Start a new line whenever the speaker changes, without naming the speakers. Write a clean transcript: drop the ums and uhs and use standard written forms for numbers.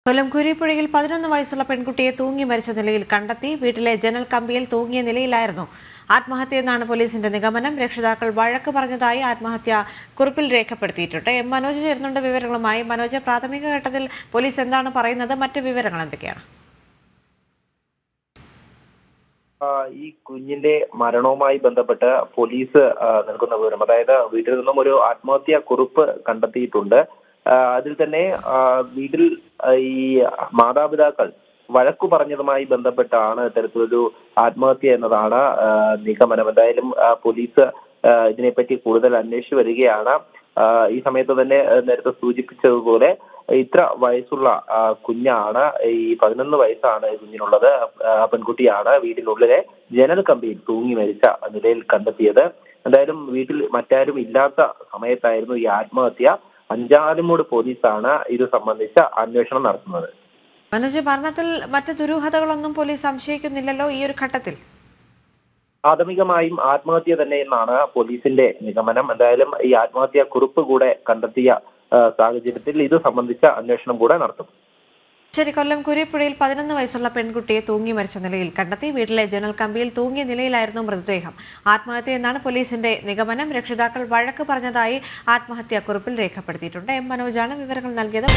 കൊല്ലം കുരിപ്പുഴയിൽ 11 വയസ്സുള്ള പെൺകുട്ടിയെ തൂങ്ങി മരിച്ച നിലയിൽ കണ്ടെത്തി. വീട്ടിലെ ജനൽ കമ്പിയിൽ തൂങ്ങിയ നിലയിലായിരുന്നു ആത്മഹത്യയെന്നാണ് പോലീസിന്റെ നിഗമനം. രക്ഷിതാക്കൾ വഴക്ക് പറഞ്ഞതായി ആത്മഹത്യ കുറിപ്പിൽ രേഖപ്പെടുത്തിയിട്ടുണ്ട്. മനോജ് ചേരുന്നുണ്ട് വിവരങ്ങളുമായി. മനോജ്, പ്രാഥമിക ഘട്ടത്തിൽ പോലീസ് എന്താണ് പറയുന്നത്? മറ്റു വിവരങ്ങൾ എന്തൊക്കെയാണ്?
ഈ കുഞ്ഞിന്റെ മരണവുമായി ബന്ധപ്പെട്ട് പോലീസ് നൽകുന്ന വിവരം, അതായത് വീട്ടിൽ നിന്നും ഒരു ആത്മഹത്യാ കുറിപ്പ് കണ്ടെത്തിയിട്ടുണ്ട്. അതിൽ തന്നെ വീട്ടിൽ ഈ മാതാപിതാക്കൾ വഴക്കു പറഞ്ഞതുമായി ബന്ധപ്പെട്ടാണ് ഇത്തരത്തിലൊരു ആത്മഹത്യ എന്നതാണ് നിഗമനം. എന്തായാലും പോലീസ് ഇതിനെപ്പറ്റി കൂടുതൽ അന്വേഷിച്ചു വരികയാണ്. ഈ സമയത്ത് തന്നെ നേരത്തെ സൂചിപ്പിച്ചതുപോലെ ഇത്ര വയസ്സുള്ള കുഞ്ഞാണ്, ഈ 11 വയസ്സാണ് കുഞ്ഞിനുള്ളത്. പെൺകുട്ടിയാണ് വീട്ടിനുള്ളിലെ ജനൽ കമ്പിയിൽ തൂങ്ങി മരിച്ച നിലയിൽ കണ്ടെത്തിയത്. എന്തായാലും വീട്ടിൽ മറ്റാരും ഇല്ലാത്ത സമയത്തായിരുന്നു ഈ ആത്മഹത്യ. അഞ്ചാലുമൂട് പോലീസാണ് ഇത് സംബന്ധിച്ച അന്വേഷണം നടത്തുന്നത്.
മനോജ്, മരണത്തിൽ മറ്റ് ദുരൂഹതകളൊന്നും പോലീസ് സംശയിക്കുന്നില്ലല്ലോ ഈ ഒരു ഘട്ടത്തിൽ?
പ്രാഥമികമായും ആത്മഹത്യ തന്നെ എന്നാണ് പോലീസിന്റെ നിഗമനം. എന്തായാലും ഈ ആത്മഹത്യാ കുറിപ്പ് കൂടെ കണ്ടെത്തിയ സാഹചര്യത്തിൽ ഇത് സംബന്ധിച്ച അന്വേഷണം കൂടെ നടത്തും.
ശരി. കൊല്ലം കുരിപ്പുഴയിൽ 11 വയസ്സുള്ള പെൺകുട്ടിയെ തൂങ്ങി മരിച്ച നിലയിൽ കണ്ടെത്തി. വീട്ടിലെ ജനൽ കമ്പിയിൽ തൂങ്ങിയ നിലയിലായിരുന്നു മൃതദേഹം. ആത്മഹത്യ എന്നാണ് പോലീസിന്റെ നിഗമനം. രക്ഷിതാക്കൾ വഴക്ക് പറഞ്ഞതായി ആത്മഹത്യാ കുറിപ്പിൽ രേഖപ്പെടുത്തിയിട്ടുണ്ട്. മനോജാണ് വിവരങ്ങൾ നൽകിയത്.